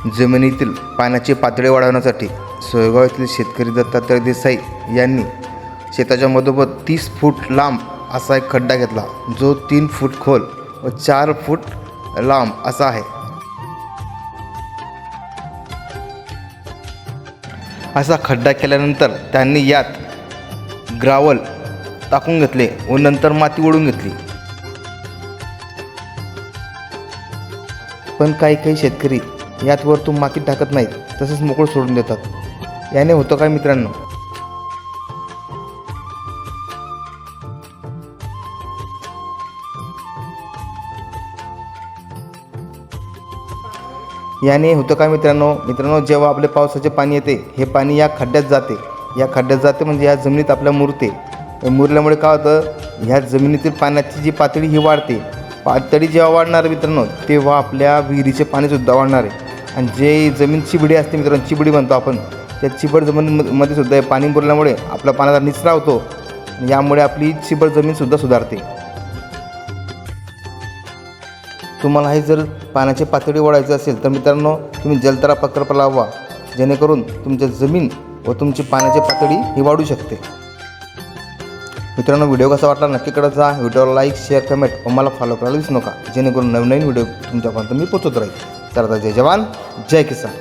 जमिनीतील पाण्याची पातळी वाढवण्यासाठी सोयगाव येथील शेतकरी दत्तात्रय देसाई यांनी शेताच्या मधोमध 30 फूट लांब असा एक खड्डा घेतला, जो 3 फूट खोल व 4 फूट लांब असा आहे। असा खड्डा केल्यानंतर त्यांनी यात ग्रावल टाकून घेतले व नंतर माती ओढून घेतली। पण काही शेतकरी यात वरतून माती टाकत नाहीत, तसंच मोकळं सोडून देतात। याने होतं काय मित्रांनो, मित्रांनो जेव्हा आपले पावसाचे पाणी येते, हे पाणी या खड्ड्यात जाते म्हणजे या जमिनीत आपल्या मुरते। मुरल्यामुळे काय होतं, ह्या जमिनीतील पाण्याची जी पातळी ही वाढते। पातळी जेव्हा वाढणार मित्रांनो, तेव्हा आपल्या विहिरीचे पाणीसुद्धा वाढणार आहे। आणि जे जमीन चिबडी असते मित्रांनो, चिबडी म्हणतो आपण, त्या चिबड जमिनीमध्ये सुद्धा पाणी मुरल्यामुळे आपला पाण्याचा निचरा होतो। यामुळे आपली चिबड जमीनसुद्धा सुधारते। तुम्हाला हे जर पाण्याची पातळी वाढवायची असेल तर मित्रांनो, तुम्ही जलतरा प्रकल्प लावा, जेणेकरून तुमच्या जमीन व तुमची पाण्याची पातळी ही वाढू शकते। मित्रांनो, व्हिडिओ कसा वाटला नक्की कळत जा। व्हिडिओला लाईक, शेअर, कमेंट व मला फॉलो करायला विसरू नका, जेणेकरून नवीन व्हिडिओ तुमच्यापर्यंत मी पोहोचत राहील। तर जय जवान, जय किसान।